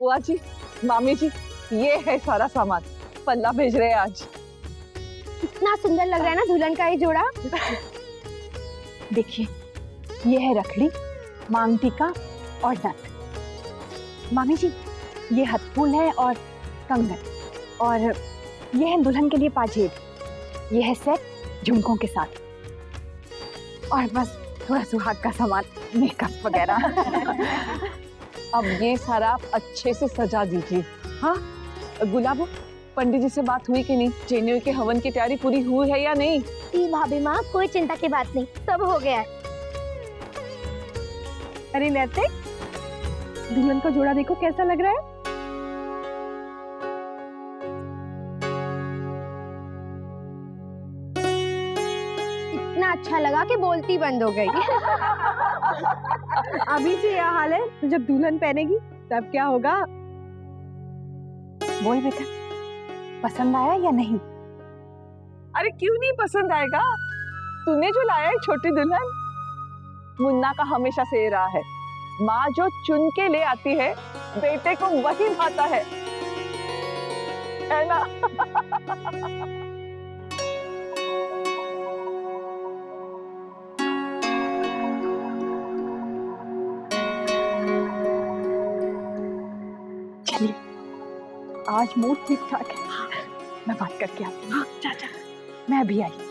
बुआ जी, मामी जी, ये है सारा सामान, पल्ला भेज रहे हैं आज। इतना सुंदर लग रहा है ना दुल्हन का ये जोड़ा। देखिए, ये है रखड़ी, मांग टीका और नथ। मामी जी, ये हथफूल है और कंगन, और ये है दुल्हन के लिए पाजेब, ये है सेट झुमकों के साथ, और बस थोड़ा सुहाग का सामान, मेकअप वगैरह। अब ये सारा आप अच्छे से सजा दीजिए। हाँ गुलाबो, पंडित जी से बात हुई कि नहीं? जेनेऊ के हवन की तैयारी पूरी हुई है या नहीं? जी भाभी माँ, कोई चिंता की बात नहीं, सब हो गया है। अरे नैतिक, दुल्हन का जोड़ा देखो कैसा लग रहा है। इतना अच्छा लगा कि बोलती बंद हो गई। अभी से यह हाल है तो जब दुल्हन पहनेगी तब क्या होगा? बोल बेटा, पसंद आया या नहीं? अरे क्यों नहीं पसंद आएगा? तूने जो लाया है छोटी दुल्हन, मुन्ना का हमेशा से ये रहा है, माँ जो चुन के ले आती है बेटे को वही भाता है ना? चलिए, आज मूड ठीक ठाक है, मैं बात करके आती हूँ। चाचा, मैं अभी आई।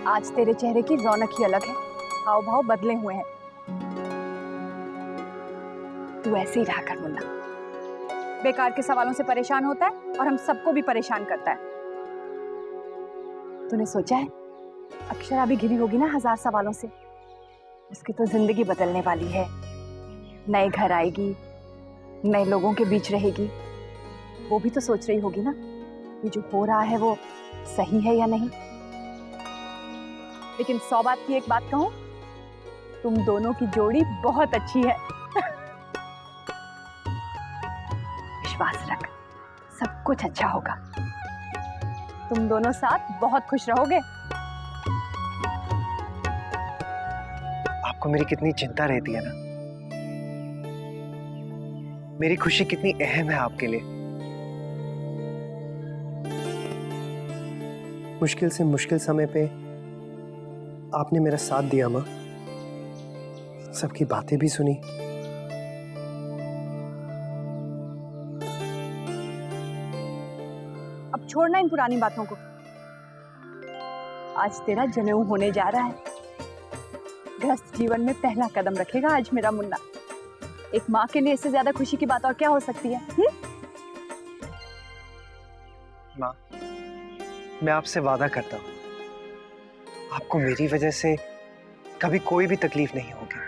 आज तेरे चेहरे की रौनक ही अलग है, हाव भाव बदले हुए हैं। तू ऐसे ही रहा कर मुन्ना, बेकार के सवालों से परेशान होता है और हम सबको भी परेशान करता है। तूने सोचा है अक्षरा भी घिरी होगी ना हजार सवालों से? उसकी तो जिंदगी बदलने वाली है, नए घर आएगी, नए लोगों के बीच रहेगी, वो भी तो सोच रही होगी ना ये जो हो रहा है वो सही है या नहीं। लेकिन 100 बात की एक बात कहूं, तुम दोनों की जोड़ी बहुत अच्छी है। विश्वास रख, सब कुछ अच्छा होगा। तुम दोनों साथ बहुत खुश रहोगे। आपको मेरी कितनी चिंता रहती है ना, मेरी खुशी कितनी अहम है आपके लिए। मुश्किल से मुश्किल समय पे आपने मेरा साथ दिया माँ, सबकी बातें भी सुनी। अब छोड़ना इन पुरानी बातों को। आज तेरा जनेऊ होने जा रहा है, गृहस्थ जीवन में पहला कदम रखेगा आज मेरा मुन्ना। एक माँ के लिए इससे ज्यादा खुशी की बात और क्या हो सकती है? माँ, मैं आपसे वादा करता हूँ, आपको मेरी वजह से कभी कोई भी तकलीफ नहीं होगी।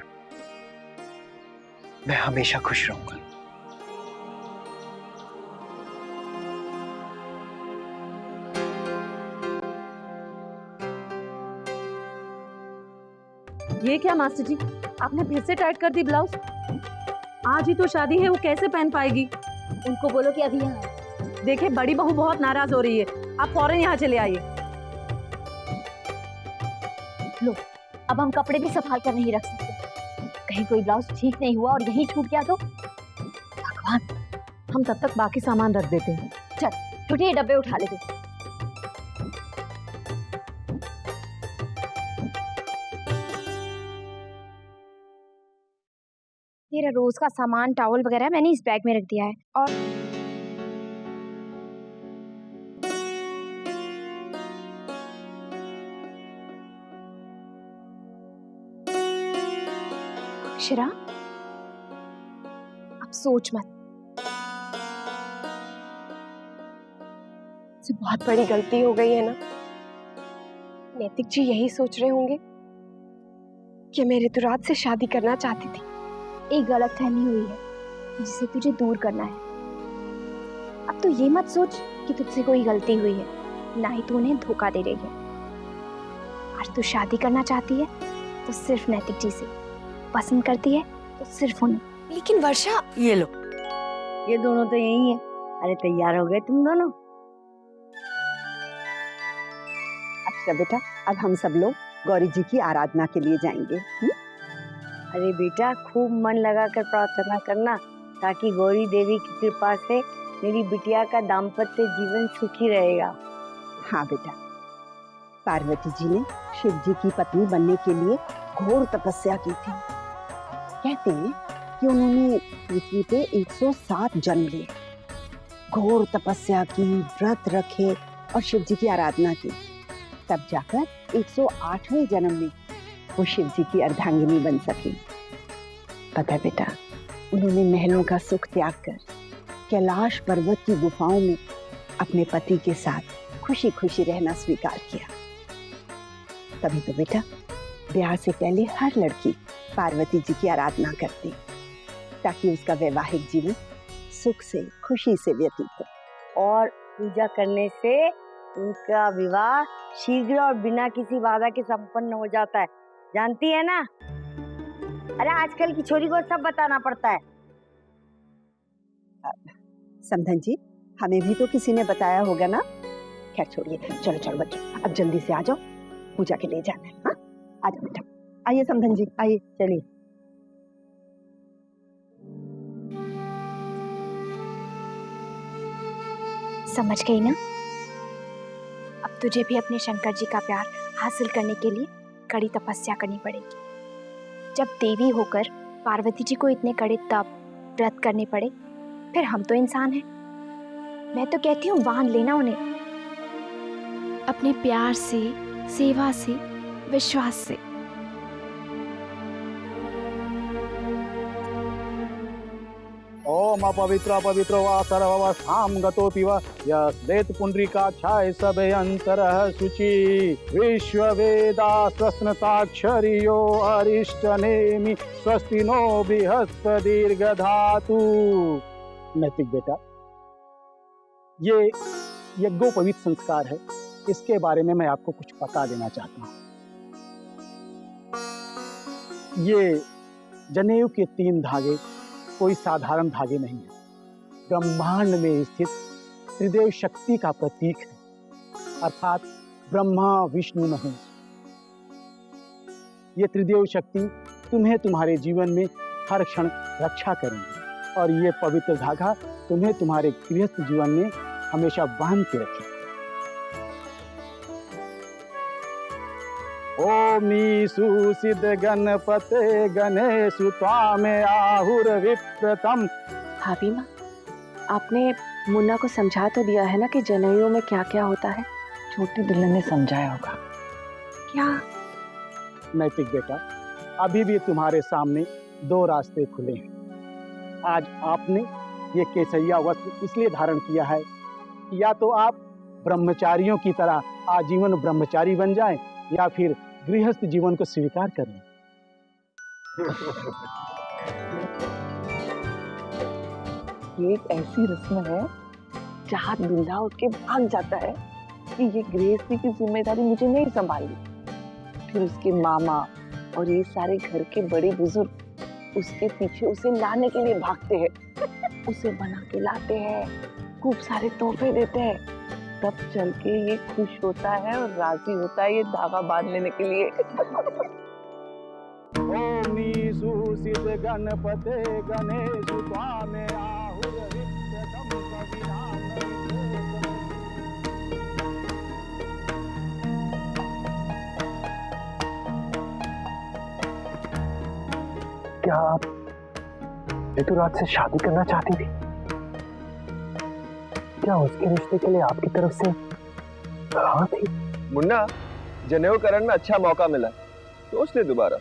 मैं हमेशा खुश रहूंगा। ये क्या मास्टर जी, आपने फिर से टाइट कर दी ब्लाउज? आज ही तो शादी है, वो कैसे पहन पाएगी? उनको बोलो कि अभी यहाँ। देखिए, बड़ी बहू बहुत नाराज हो रही है, आप फौरन यहाँ चले आइए। लो, अब हम कपड़े भी संभाल कर नहीं रख सकते, कहीं कोई ब्लाउज ठीक नहीं हुआ और यहीं छूट गया तो? भगवान, हम तब तक बाकी सामान रख देते हैं। चल छोटे ये डब्बे उठा लेते। तेरा रोज का सामान, टॉवल वगैरह मैंने इस बैग में रख दिया है। और अक्षरा, अब सोच मत, मुझसे बहुत बड़ी गलती हो गई है ना। नैतिक जी यही सोच रहे होंगे कि मैं ऋतुराज से शादी करना चाहती थी। एक गलतफहमी हुई है जिसे तुझे दूर करना है। अब तो ये मत सोच कि तुझसे कोई गलती हुई है, ना ही तू उन्हें धोखा दे रही है। आज तू शादी करना चाहती है तो सिर्फ नैतिक जी से, पसंद करती है तो सिर्फ उन्हें। लेकिन वर्षा, ये लो, ये दोनों तो यही है। अरे तैयार हो गए तुम दोनों? अच्छा बेटा, अब हम सब लोग गौरी जी की आराधना के लिए जाएंगे। अरे बेटा, खूब मन लगाकर प्रार्थना करना ताकि गौरी देवी की कृपा से मेरी बिटिया का दाम्पत्य जीवन सुखी रहेगा। हाँ बेटा, पार्वती जी ने शिव जी की पत्नी बनने के लिए घोर तपस्या की थी। कहते हैं कि उन्होंने पृथ्वी पे 107 जन्म लिए, घोर तपस्या की, व्रत रखे और शिव जी की आराधना की। तब जाकर 108वें जन्म में वो शिव जी की अर्धांगिनी बन सकी। पता है बेटा, उन्होंने महलों का सुख त्याग कर कैलाश पर्वत की गुफाओं में अपने पति के साथ खुशी खुशी रहना स्वीकार किया। तभी तो बेटा, ब्याह से पहले हर लड़की पार्वती जी की आराधना करती ताकि उसका वैवाहिक जीवन सुख से, खुशी से व्यतीत हो। और पूजा करने से उनका विवाह शीघ्र और बिना किसी बाधा के संपन्न हो जाता है, जानती है ना? अरे आजकल की छोरी को सब बताना पड़ता है। समधन जी, हमें भी तो किसी ने बताया होगा ना। खैर छोड़िए, चलो चलो बच्चों, अब जल्दी से आ जाओ, पूजा के लिए जाना है। हाँ, आ जाओ बेटा, आइए समधन जी, आइए, चलिए। समझ गई ना? अब तुझे भी अपने शंकर जी का प्यार हासिल करने के लिए कड़ी तपस्या करनी पड़ेगी। जब देवी होकर पार्वती जी को इतने कड़े तप व्रत करने पड़े, फिर हम तो इंसान हैं। मैं तो कहती हूँ बांध लेना उन्हें अपने प्यार से, सेवा से, विश्वास से। ओम अपवित्र पवित्रो वा सर्ववस्थां गतोऽपि वा यस्देत पुंडरीकाक्षाय सभयन्तरः शुचि विश्ववेदा स्वस्नताक्षरियो अरिष्टनेमि स्वस्ति नो बृहस्पतिर्दधातु। नैतिक बेटा, ये यज्ञोपवीत संस्कार है, इसके बारे में मैं आपको कुछ बता देना चाहता हूँ। ये जनेऊ के 3 धागे कोई साधारण धागे नहीं है, ब्रह्मांड में स्थित त्रिदेव शक्ति का प्रतीक है, अर्थात ब्रह्मा विष्णु महेश। ये त्रिदेव शक्ति तुम्हें तुम्हारे जीवन में हर क्षण रक्षा करेंगे और ये पवित्र धागा तुम्हें तुम्हारे गृहस्थ जीवन में हमेशा बांध के रखेगा। ओमी सुसिद्ध गणपते गणेशु त्वामे आहुर विप्रतम। भाभी माँ, आपने मुन्ना को समझा तो दिया है ना कि जनेऊ में क्या क्या होता है? छोटी दुल्हन ने समझाया होगा। क्या? नैतिक बेटा, अभी भी तुम्हारे सामने 2 रास्ते खुले हैं। आज आपने ये केसरिया वस्त्र इसलिए धारण किया है कि या तो आप ब्रह्मचारियों की तरह आजीवन ब्रह्मचारी बन जाएं या फिर गृहस्थ जीवन को स्वीकार करें। ये एक ऐसी रस्म है जहाँ दूल्हा उठ के भाग जाता है कि ये गृहस्थी की जिम्मेदारी मुझे नहीं संभाली। फिर उसके मामा और ये सारे घर के बड़े बुजुर्ग उसके पीछे उसे लाने के लिए भागते हैं, उसे बना के लाते हैं, खूब सारे तोहफे देते हैं। तब चल के ये खुश होता है और राजी होता है ये धागा बांध लेने के लिए। ओमी सुसिद्ध गणपते गणेशु त्वामे आहुर विप्रतम कविनाम। क्या आप ऋतुराज से शादी करना चाहती थी? क्या उसके रिश्ते के लिए आपकी तरफ से हाँ थी? मुन्ना, जनेऊ करण में अच्छा मौका मिला, सोच ले दोबारा,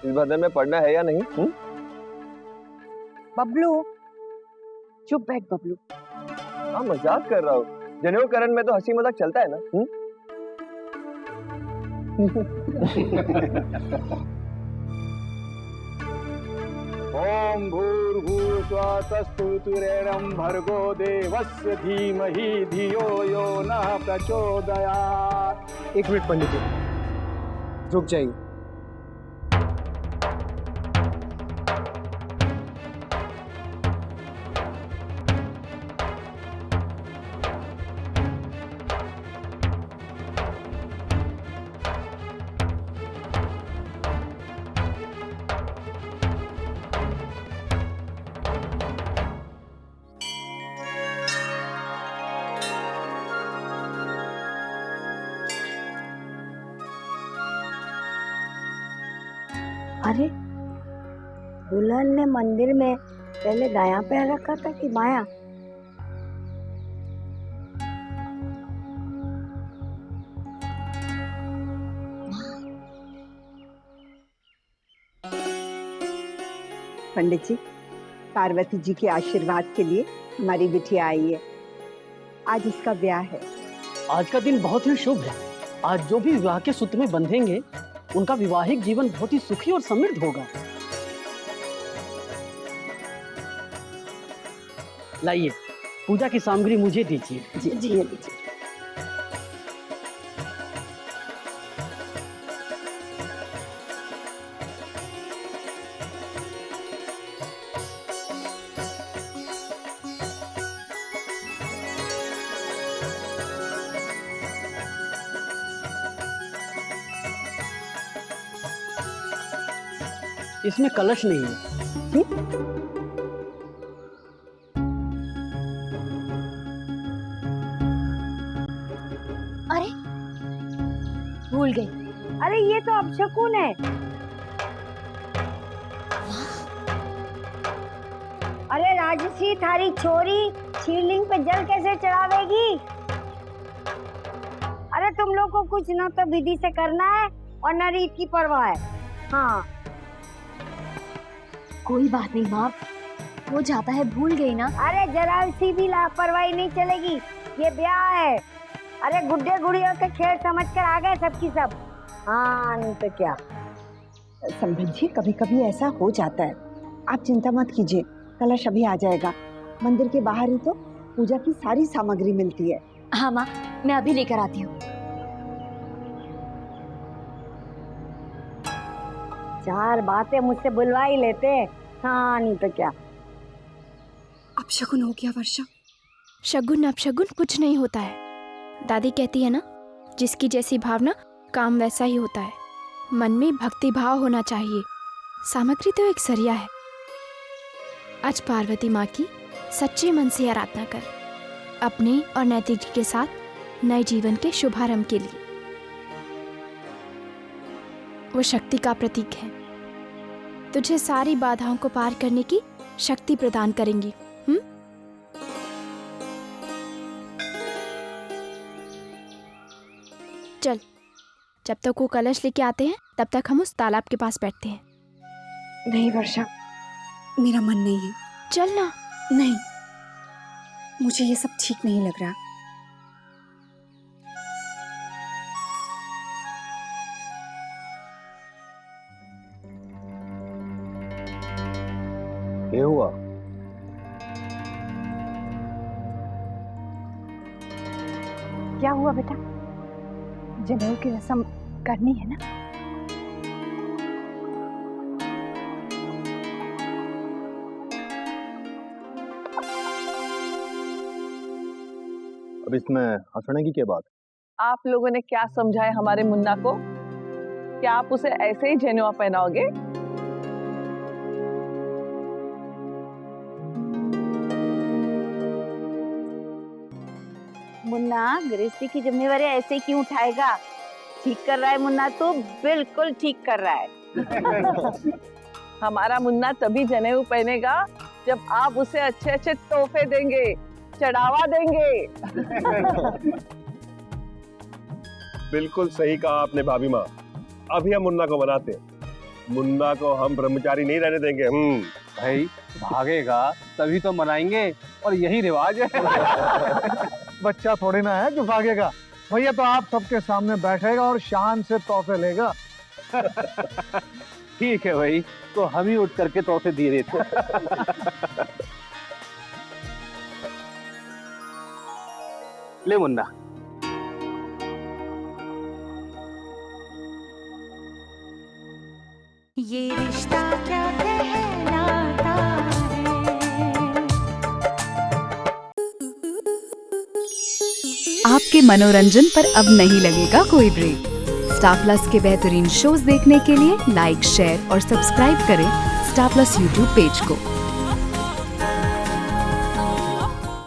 इस बंधन में पढ़ना है या नहीं? बबलू, चुप बैठ बबलू। हाँ, मजाक कर रहा हूँ, जनेऊकरण में तो हंसी मजाक चलता है ना। ओम भूर्भुवस्सुवः तत्सवितुर्वरेण्यं भर्गो देवस्य धीमहि धियो यो नः प्रचोदयात्। एक मिनट पंडित जी, रुक जाइए। अरे दुल्हन ने मंदिर में पहले दायां पैर रखा था कि बायां? पंडित जी, पार्वती जी के आशीर्वाद के लिए हमारी बिटिया आई है। आज इसका ब्याह है। आज का दिन बहुत ही शुभ है। आज जो भी विवाह के सूत्र में बंधेंगे उनका वैवाहिक जीवन बहुत ही सुखी और समृद्ध होगा। लाइए, पूजा की सामग्री मुझे दीजिए। जी जी, ये लीजिए। इसमें कलश नहीं है। अरे भूल गई। अरे ये तो अपशकुन है। अरे राजश्री, थारी छोरी शिवलिंग पे जल कैसे चढ़ावेगी? अरे तुम लोग को कुछ न तो विधि से करना है और न रीत की परवाह है। हाँ, कोई बात नहीं माँ, वो जाता है, भूल गई ना। अरे जरा सी भी लापरवाही नहीं चलेगी, ये ब्याह है। अरे गुड्डे गुड़ियों के खेल समझकर आ गए सबकी सब। हाँ, नहीं तो क्या। संभल जी, कभी कभी ऐसा हो जाता है, आप चिंता मत कीजिए, कलश अभी आ जाएगा। मंदिर के बाहर ही तो पूजा की सारी सामग्री मिलती है। हाँ माँ, मैं अभी लेकर आती हूँ। चार बातें मुझसे बुलवा ही लेते हैं। हाँ, नहीं तो क्या। अपशकुन हो गया वर्षा। शगुन अपशगुन कुछ नहीं होता है। दादी कहती है ना, जिसकी जैसी भावना काम वैसा ही होता है। मन में भक्ति भाव होना चाहिए, सामग्री तो एक सरिया है। आज पार्वती माँ की सच्चे मन से आराधना कर, अपने और नैतिक जी के साथ नए जीवन के शुभारंभ के लिए। वो शक्ति का प्रतीक है, तुझे सारी बाधाओं को पार करने की शक्ति प्रदान करेंगी। चल, जब तक वो कलश लेके आते हैं तब तक हम उस तालाब के पास बैठते हैं। नहीं वर्षा, मेरा मन नहीं है। चल ना। नहीं, मुझे ये सब ठीक नहीं लग रहा। क्या हुआ? क्या हुआ बेटा? जनेऊ की रस्म करनी है ना? अब इसमें हंसने की क्या बात? आप लोगों ने क्या समझाया हमारे मुन्ना को? क्या आप उसे ऐसे ही जनेऊ पहनाओगे? मुन्ना गृहस्थी की जिम्मेवारी ऐसे क्यों उठाएगा? ठीक कर रहा है मुन्ना, तो बिल्कुल ठीक कर रहा है। हमारा मुन्ना तभी जनेऊ पहनेगा जब आप उसे अच्छे अच्छे तोहफे देंगे, चढ़ावा देंगे। बिल्कुल सही कहा आपने भाभी माँ। अभी हम मुन्ना को बनाते हैं। मुन्ना को हम ब्रह्मचारी नहीं रहने देंगे। भाई भागेगा तभी तो मनाएंगे, और यही रिवाज है। बच्चा थोड़ी ना है जो भागेगा। भैया तो आप सबके सामने बैठेगा और शान से तोहफे लेगा। ठीक है भाई, तो हम ही उठ करके तोहफे दे देते। ले मुन्ना। ये रिश्ता क्या कहलाता है। आपके मनोरंजन पर अब नहीं लगेगा कोई ब्रेक। स्टार प्लस के बेहतरीन शोज देखने के लिए लाइक, शेयर और सब्सक्राइब करें स्टार प्लस यूट्यूब पेज को।